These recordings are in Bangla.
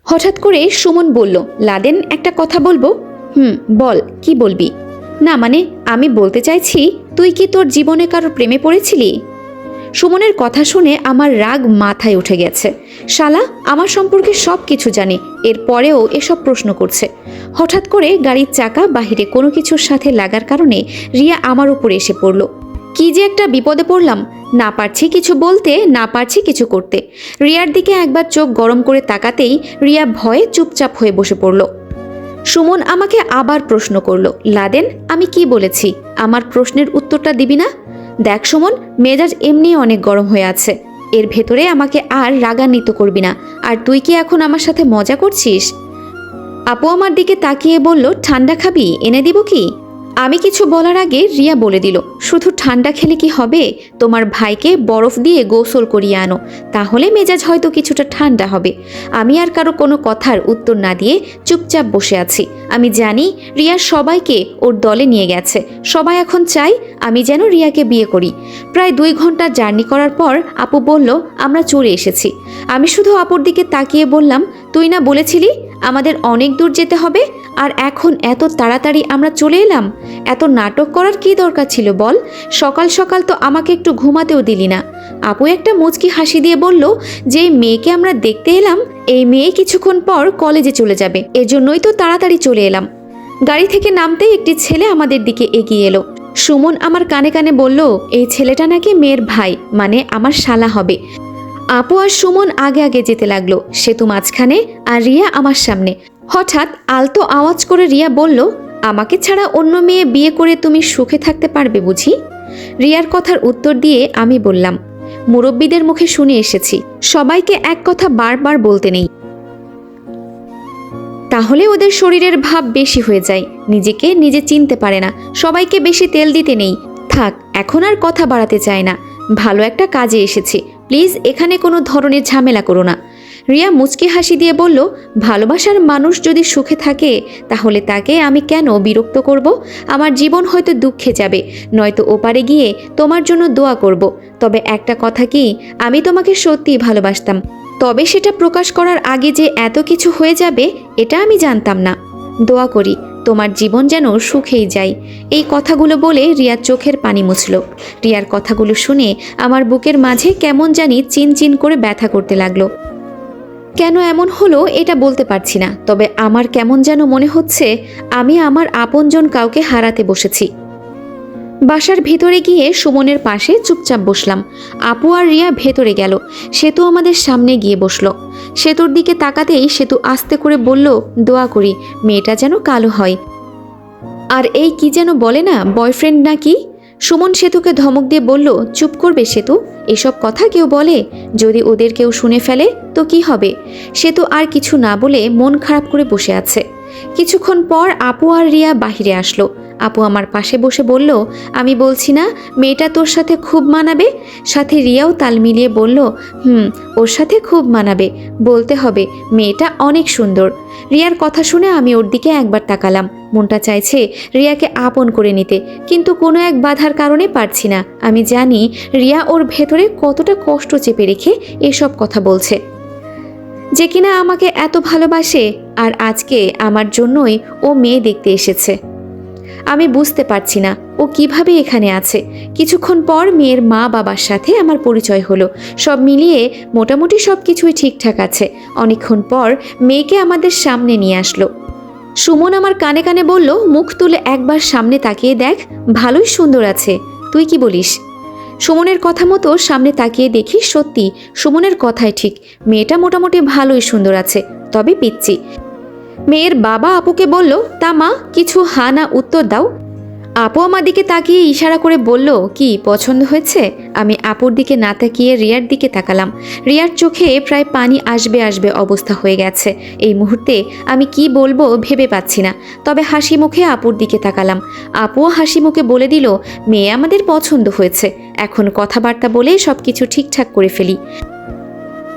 হঠাৎ করে সুমন বলল, লাদেন একটা কথা বলবো? বল, কি বলবি? না মানে আমি বলতে চাইছি, তুই কি তোর জীবনে কারো প্রেমে পড়েছিলি? সুমনের কথা শুনে আমার রাগ মাথায় উঠে গেছে। শালা আমার সম্পর্কে সব কিছু জানে, এরপরেও এসব প্রশ্ন করছে। হঠাৎ করে গাড়ির চাকা বাহিরে কোনো কিছুর সাথে লাগার কারণে রিয়া আমার উপরে এসে পড়ল। কি যে একটা বিপদে পড়লাম, না পারছি কিছু বলতে, না পারছি কিছু করতে। রিয়ার দিকে একবার চোখ গরম করে তাকাতেই রিয়া ভয়ে চুপচাপ হয়ে বসে পড়ল। সুমন আমাকে আবার প্রশ্ন করলো, লাদেন আমি কি বলেছি? আমার প্রশ্নের উত্তরটা দিবি না? দেখ সুমন, মেজাজ এমনি অনেক গরম হয়ে আছে, এর ভেতরে আমাকে আর রাগান্বিত করবি না। আর তুই কি এখন আমার সাথে মজা করছিস? আপু আমার দিকে তাকিয়ে বলল, ঠান্ডা খাবি? এনে দিব কি? আমি কিছু বলার আগে রিয়া বলে দিল, শুধু ঠান্ডা খেলে কি হবে? তোমার ভাইকে বরফ দিয়ে গোসল করিয়ে আনো, তাহলে মেজাজ হয়তো কিছুটা ঠান্ডা হবে। আমি আর কারো কোনো কথার উত্তর না দিয়ে চুপচাপ বসে আছি। আমি জানি রিয়া সবাইকে ওর দলে নিয়ে গেছে, সবাই এখন চাই আমি যেন রিয়াকে বিয়ে করি। প্রায় 2 ঘন্টা জার্নি করার পর আপু বলল, আমরা চলে এসেছি। আমি শুধু আপুর দিকে তাকিয়ে বললাম, তুই না বলেছিলি আমাদের অনেক দূর যেতে হবে, আর এখন এত তাড়াতাড়ি আমরা চলে এলাম? এত নাটক করার কি দরকার ছিল বল? সকাল সকাল তো আমাকে একটু ঘুমাতেও দিলি না। আপু একটা মুচকি হাসি দিয়ে বলল, যে মেয়েকে আমরা দেখতে এলাম, এই মেয়ে কিছুক্ষণ পর কলেজে চলে যাবে, এজন্যই তো তাড়াতাড়ি চলে এলাম। গাড়ি থেকে নামতেই একটি ছেলে আমাদের দিকে এগিয়ে এলো। সুমন আমার কানে কানে বলল, এই ছেলেটা নাকি মেয়ের ভাই, মানে আমার শালা হবে। আপু আর সুমন আগে আগে যেতে লাগলো, সেতু মাঝখানে আর রিয়া আমার সামনে। হঠাৎ আলতো আওয়াজ করে রিয়া বলল, আমাকে ছাড়া অন্য মেয়ে বিয়ে করে তুমি সুখে থাকতে পারবে বুঝি? রিয়ার কথার উত্তর দিয়ে আমি বললাম, মুরব্বীদের মুখে শুনে এসেছি, সবাইকে এক কথা বারবার বলতে নেই, তাহলে ওদের শরীরের ভাব বেশি হয়ে যায়, নিজেকে নিজে চিনতে পারে না। সবাইকে বেশি তেল দিতে নেই। থাক, এখন আর কথা বাড়াতে চায় না, ভালো একটা কাজে এসেছি, প্লিজ এখানে কোনো ধরনের ঝামেলা করো না। রিয়া মুচকি হাসি দিয়ে বলল, ভালোবাসার মানুষ যদি সুখে থাকে তাহলে তাকে আমি কেন বিরক্ত করব? আমার জীবন হয়তো দুঃখে যাবে, নয়তো ওপারে গিয়ে তোমার জন্য দোয়া করব। তবে একটা কথা কি, আমি তোমাকে সত্যিই ভালোবাসতাম, তবে সেটা প্রকাশ করার আগে যে এত কিছু হয়ে যাবে এটা আমি জানতাম না। দোয়া করি তোমার জীবন যেন সুখেই যায়। এই কথাগুলো বলে রিয়ার চোখের পানি মুছল। রিয়ার কথাগুলো শুনে আমার বুকের মাঝে কেমন জানি চিনচিন করে ব্যথা করতে লাগলো। কেন এমন হলো এটা বলতে পারছি না, তবে আমার কেমন যেন মনে হচ্ছে আমি আমার আপনজন কাউকে হারাতে বসেছি। বাসার ভেতরে গিয়ে সুমনের পাশে চুপচাপ বসলাম। আপু আর রিয়া ভেতরে গেল। সেতু আমাদের সামনে গিয়ে বসলো। সেতুর দিকে তাকাতেই সেতু আস্তে করে বলল, দোয়া করি মেয়েটা যেন কালো হয়, আর এই কি যেন বলে না, বয়ফ্রেন্ড নাকি। সুমন সেতুকে ধমক দিয়ে বলল, চুপ করবে সেতু, এসব কথা কেউ বলে? যদি ওদের কেউ শুনে ফেলে তো কি হবে? সেতু আর কিছু না বলে মন খারাপ করে বসে আছে। কিছুক্ষণ পর আপু আর রিয়া বাহিরে আসলো। আপু আমার পাশে বসে বলল, আমি বলছি না মেয়েটা তোর সাথে খুব মানাবে? সাথে রিয়াও তাল মিলিয়ে বলল, ওর সাথে খুব মানাবে, বলতে হবে মেয়েটা অনেক সুন্দর। রিয়ার কথা শুনে আমি ওর দিকে একবার তাকালাম। মনটা চাইছে রিয়াকে আপন করে নিতে, কিন্তু কোনো এক বাধার কারণে পারছি না। আমি জানি রিয়া ওর ভেতরে কতটা কষ্ট চেপে রেখে এসব কথা বলছে, যে কিনা আমাকে এত ভালোবাসে, আর আজকে আমার জন্যই ও মেয়ে দেখতে এসেছে। আমি বুঝতে পারছি না ও কিভাবে এখানে আছে। কিছুক্ষণ পর মেয়ের মা বাবার সাথে আমার পরিচয় হলো। সব মিলিয়ে মোটামুটি সব কিছুই ঠিকঠাক আছে। অনেকক্ষণ পর মেয়েকে আমাদের সামনে নিয়ে আসলো। সুমন আমার কানে কানে বলল, মুখ তুলে একবার সামনে তাকিয়ে দেখ, ভালোই সুন্দর আছে, তুই কি বলিস? সুমনের কথা মতো সামনে তাকিয়ে দেখি সত্যি সুমনের কথাই ঠিক, মেয়েটা মোটামুটি ভালোই সুন্দর আছে, তবে পিচ্চি। মেয়ের বাবা আপুকে বলল, তা মা কিছু হা না উত্তর দাও। আপু আমার দিকে তাকিয়ে ইশারা করে বলল, কি পছন্দ হয়েছে? আমি আপুর দিকে না তাকিয়ে রিয়ার দিকে তাকালাম। রিয়ার চোখে প্রায় পানি আসবে আসবে অবস্থা হয়ে গেছে। এই মুহূর্তে আমি কি বলবো ভেবে পাচ্ছি না, তবে হাসি মুখে আপুর দিকে তাকালাম। আপুও হাসি মুখে বলে দিল, মেয়ে আমাদের পছন্দ হয়েছে, এখন কথাবার্তা বলে সব কিছু ঠিকঠাক করে ফেলি।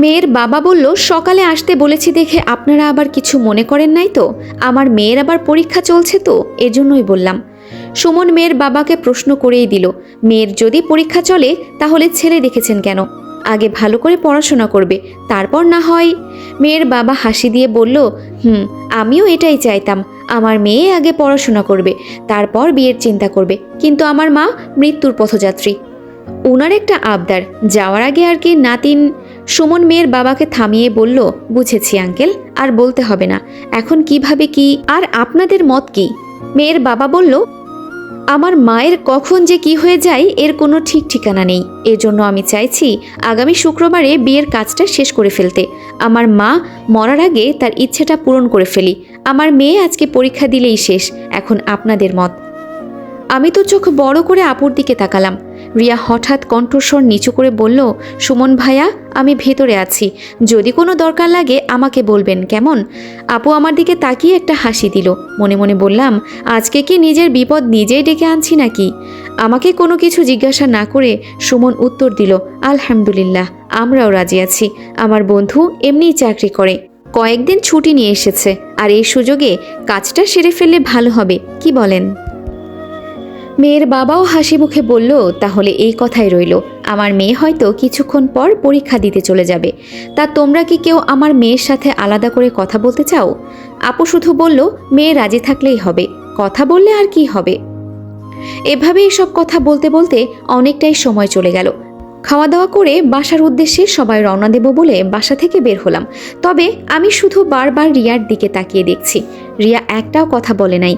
মেয়ের বাবা বলল, সকালে আসতে বলেছি দেখে আপনারা আবার কিছু মনে করেন নাই তো? আমার মেয়ের আবার পরীক্ষা চলছে তো, এজন্যই বললাম। সুমন মেয়ের বাবাকে প্রশ্ন করেই দিল, মেয়ের যদি পরীক্ষা চলে তাহলে ছেলে দেখেছেন কেন? আগে ভালো করে পড়াশোনা করবে, তারপর না হয়। মেয়ের বাবা হাসি দিয়ে বলল, আমিও এটাই চাইতাম, আমার মেয়ে আগে পড়াশোনা করবে, তারপর বিয়ের চিন্তা করবে, কিন্তু আমার মা মৃত্যুর পথযাত্রী, ওনার একটা আবদার, যাওয়ার আগে আর কি নাতিন। সুমন মেয়ের বাবাকে থামিয়ে বলল, বুঝেছি আঙ্কেল, আর বলতে হবে না, এখন কিভাবে কি, আর আপনাদের মত কি? মেয়ের বাবা বলল, আমার মায়ের কখন যে কি হয়ে যায় এর কোনো ঠিক ঠিকানা নেই, এজন্য আমি চাইছি আগামী শুক্রবারে বিয়ের কাজটা শেষ করে ফেলতে, আমার মা মরার আগে তার ইচ্ছেটা পূরণ করে ফেলি। আমার মেয়ে আজকে পরীক্ষা দিলেই শেষ, এখন আপনাদের মত। আমি তো চোখ বড় করে আপুর দিকে তাকালাম। রিয়া হঠাৎ কণ্ঠস্বর নিচু করে বলল, সুমন ভাইয়া, আমি ভেতরে আছি, যদি কোনো দরকার লাগে আমাকে বলবেন, কেমন? আপু আমার দিকে তাকিয়ে একটা হাসি দিল। মনে মনে বললাম, আজকে কি নিজের বিপদ নিজেই ডেকে আনছি নাকি? আমাকে কোনো কিছু জিজ্ঞাসা না করে সুমন উত্তর দিল, আলহামদুলিল্লাহ, আমরাও রাজি আছি। আমার বন্ধু এমনিই চাকরি করে, কয়েকদিন ছুটি নিয়ে এসেছে, আর এই সুযোগে কাজটা সেরে ফেললে ভালো হবে, কি বলেন? মেয়ের বাবাও হাসি মুখে বলল, তাহলে এই কথাই রইল, আমার মেয়ে হয়তো কিছুক্ষণ পর পরীক্ষা দিতে চলে যাবে, তা তোমরা কি কেউ আমার মেয়ের সাথে আলাদা করে কথা বলতে চাও? আপু শুধু বলল, মেয়ে রাজি থাকলেই হবে, কথা বললে আর কি হবে। এভাবে এসব কথা বলতে বলতে অনেকটাই সময় চলে গেল। খাওয়া দাওয়া করে বাসার উদ্দেশ্যে সবাই রওনা দেব বলে বাসা থেকে বের হলাম। তবে আমি শুধু বারবার রিয়ার দিকে তাকিয়ে দেখছি, রিয়া একটাও কথা বলে নাই,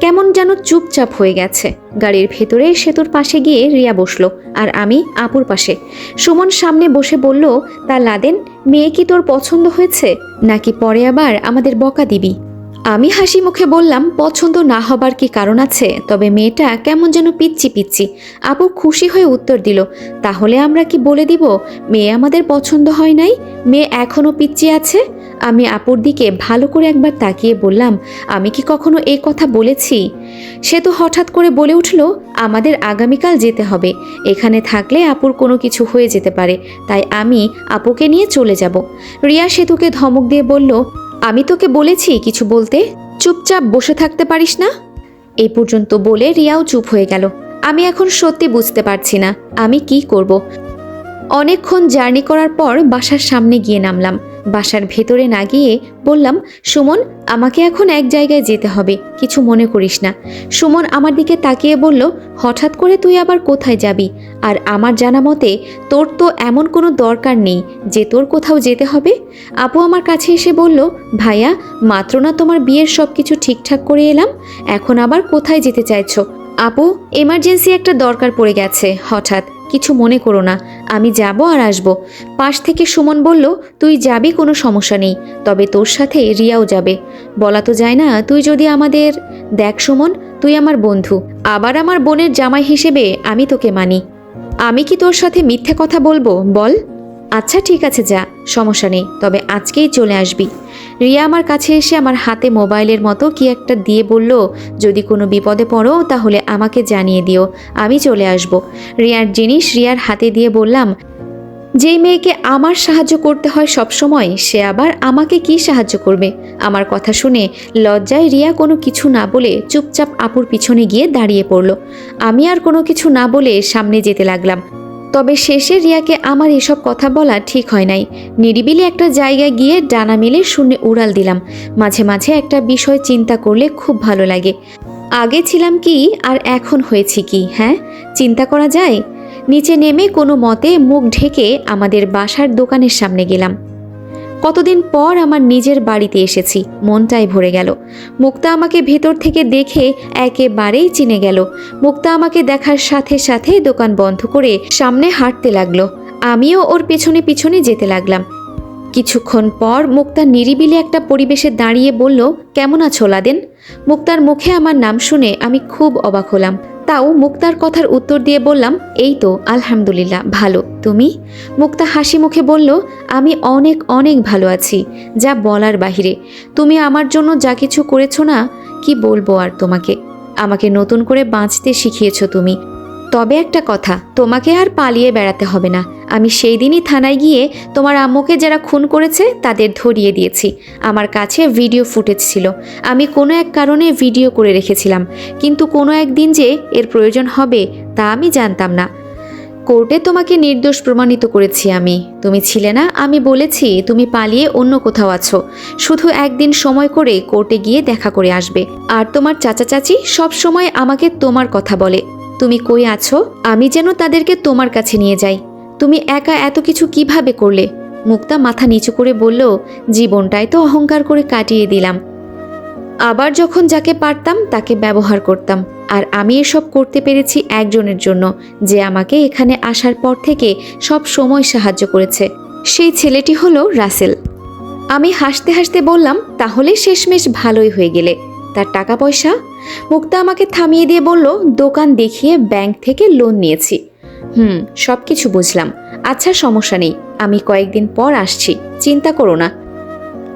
কেমন যেন চুপচাপ হয়ে গেছে। গাড়ির ভেতরে সেতুর পাশে গিয়ে রিয়া বসলো, আর আমি আপুর পাশে। সুমন সামনে বসে বলল, তা লাদেন, মেয়ে কি তোর পছন্দ হয়েছে, নাকি পরে আবার আমাদের বকা দিবি? আমি হাসি মুখে বললাম, পছন্দ না হবার কি কারণ আছে, তবে মেয়েটা কেমন যেন পিচ্ছি পিচ্ছি। আপু খুশি হয়ে উত্তর দিল, তাহলে আমরা কি বলে দিব মেয়ে আমাদের পছন্দ হয় নাই, মেয়ে এখনও পিচ্ছি আছে? আমি আপুর দিকে ভালো করে একবার তাকিয়ে বললাম, আমি কি কখনো এই কথা বলেছি? সে তো হঠাৎ করে বলে উঠল, আমাদের আগামীকাল যেতে হবে, এখানে থাকলে আপুর কোনো কিছু হয়ে যেতে পারে, তাই আমি আপুকে নিয়ে চলে যাব। রিয়া সেতুকে ধমক দিয়ে বলল, আমি তোকে বলেছি কিছু বলতে, চুপচাপ বসে থাকতে পারিস না? এই পর্যন্ত বলে রিয়াও চুপ হয়ে গেল। আমি এখন সত্যি বুঝতে পারছি না আমি কি করব। অনেকক্ষণ জার্নি করার পর বাসার সামনে গিয়ে নামলাম। বাসার ভেতরে না গিয়ে বললাম, সুমন, আমাকে এখন এক জায়গায় যেতে হবে, কিছু মনে করিস না। সুমন আমার দিকে তাকিয়ে বলল, হঠাৎ করে তুই আবার কোথায় যাবি? আর আমার জানা মতে তোর তো এমন কোনো দরকার নেই যে তোর কোথাও যেতে হবে। আপু আমার কাছে এসে বলল, ভাইয়া, মাত্র না তোমার বিয়ের সব কিছু ঠিকঠাক করে এলাম, এখন আবার কোথায় যেতে চাইছো? আপু, এমার্জেন্সি একটা দরকার পড়ে গেছে, হঠাৎ, কিছু মনে করো না, আমি যাব আর আসব। পাশ থেকে সুমন বলল, তুই যাবি, কোনো সমস্যা নেই, তবে তোর সাথে রিয়াও যাবে। বলা তো যায় না, তুই যদি আমাদের, দেখ সুমন, তুই আমার বন্ধু, আবার আমার বোনের জামাই হিসেবে আমি তোকে মানি। আমি কি তোর সাথে মিথ্যে কথা বলবো বল? আচ্ছা ঠিক আছে, যা, সমস্যা নেই, তবে আজকেই চলে আসবি। রিয়া আমার কাছে এসে আমার হাতে মোবাইলের মতো কি একটা দিয়ে বলল, যদি কোনো বিপদে পড়ো তাহলে আমাকে জানিয়ে দিও, আমি চলে আসব। রিয়ার জিনিস রিয়ার হাতে দিয়ে বললাম, যেই মেয়েকে আমার সাহায্য করতে হয় সব সময়, সে আবার আমাকে কি সাহায্য করবে? আমার কথা শুনে লজ্জায় রিয়া কোনো কিছু না বলে চুপচাপ আপুর পিছনে গিয়ে দাঁড়িয়ে পড়ল। আমি আর কোনো কিছু না বলে সামনে যেতে লাগলাম। তবে শেষে রিয়াকে আমার এসব কথা বলা ঠিক হয় নাই। নিরিবিলি একটা জায়গায় গিয়ে ডানা মেলে শূন্যে উড়াল দিলাম। মাঝে মাঝে একটা বিষয় চিন্তা করলে খুব ভালো লাগে। আগে ছিলাম কি আর এখন হয়েছি কি, হ্যাঁ, চিন্তা করা যায়? নিচে নেমে কোনো মতে মুখ ঢেকে আমাদের বাসার দোকানের সামনে গেলাম। কতদিন পর আমার নিজের বাড়িতে এসেছি, মনটাই ভরে গেল। মুক্তা আমাকে ভেতর থেকে দেখে একেবারেই চিনে গেল। মুক্তা আমাকে দেখার সাথে সাথে দোকান বন্ধ করে সামনে হাঁটতে লাগলো। আমিও ওর পেছনে পিছনে যেতে লাগলাম। কিছুক্ষণ পর মুক্তা নিরিবিলি একটা পরিবেশে দাঁড়িয়ে বলল, কেমন আছো লাদেন? মুক্তার মুখে আমার নাম শুনে আমি খুব অবাক হলাম। তাও মুক্তার কথার উত্তর দিয়ে বললাম, এই তো আলহামদুলিল্লাহ, ভালো, তুমি? মুক্তা হাসি মুখে বলল, আমি অনেক অনেক ভালো আছি, যা বলার বাহিরে। তুমি আমার জন্য যা কিছু করেছো না, কি বলবো আর তোমাকে। আমাকে নতুন করে বাঁচতে শিখিয়েছো তুমি। তবে একটা কথা, তোমাকে আর পালিয়ে বেড়াতে হবে না। আমি সেই দিনই থানায় গিয়ে তোমার আম্মুকে যারা খুন করেছে তাদের ধরিয়ে দিয়েছি। আমার কাছে ভিডিও ফুটেজ ছিল, আমি কোনো এক কারণে ভিডিও করে রেখেছিলাম, কিন্তু কোনো একদিন যে এর প্রয়োজন হবে তা আমি জানতাম না। কোর্টে তোমাকে নির্দোষ প্রমাণিত করেছি আমি। তুমি ছিলে না, আমি বলেছি তুমি পালিয়ে অন্য কোথাও আছো। শুধু একদিন সময় করে কোর্টে গিয়ে দেখা করে আসবে। আর তোমার চাচা চাচি সব সময় আমাকে তোমার কথা বলে। তুমি কই আছো, আমি যেন তাদেরকে তোমার কাছে নিয়ে যাই। তুমি একা এত কিছু কিভাবে করলে? মুক্তা মাথা নিচু করে বলল, জীবনটাই তো অহংকার করে কাটিয়ে দিলাম। আবার যখন যাকে পারতাম তাকে ব্যবহার করতাম। আর আমি এসব করতে পেরেছি একজনের জন্য, যে আমাকে এখানে আসার পর থেকে সব সময় সাহায্য করেছে। সেই ছেলেটি হলো রাসেল। আমি হাসতে হাসতে বললাম, তাহলে শেষমেশ ভালোই হয়ে গেলে। তার টাকা পয়সা? মুক্তা আমাকে থামিয়ে দিয়ে বলল, দোকান দেখিয়ে ব্যাংক থেকে লোন নিয়েছি। সব কিছু বুঝলাম। আচ্ছা, সমস্যা নেই, আমি কয়েকদিন পর আসছি, চিন্তা করো না।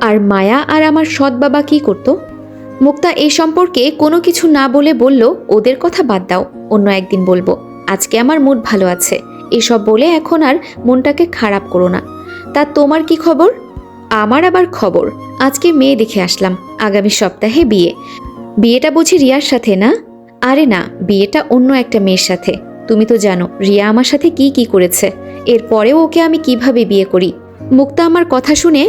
আর মায়া আর আমার সৎ বাবা কি করতো? মুক্তা এই সম্পর্কে কোনো কিছু না বলে বলল, ওদের কথা বাদ দাও, অন্য একদিন বলবো। আজকে আমার মুড ভালো আছে। এসব বলে এখন আর মনটাকে খারাপ করো না। তা তোমার কি খবর? আমার আবার খবর, আজকে মেয়ে দেখে আসলাম। আগামী সপ্তাহে বিয়ে। বিয়েটা বুঝি রিয়ার সাথে না? আরে না, বিয়েটা অন্য একটা মেয়ের সাথে। তুমি তো জানো রিয়া আমার সাথে কি কি করেছে। এরপরেও ওকে আমি কিভাবে বিয়ে করি। মুক্তা আমার কথা শুনে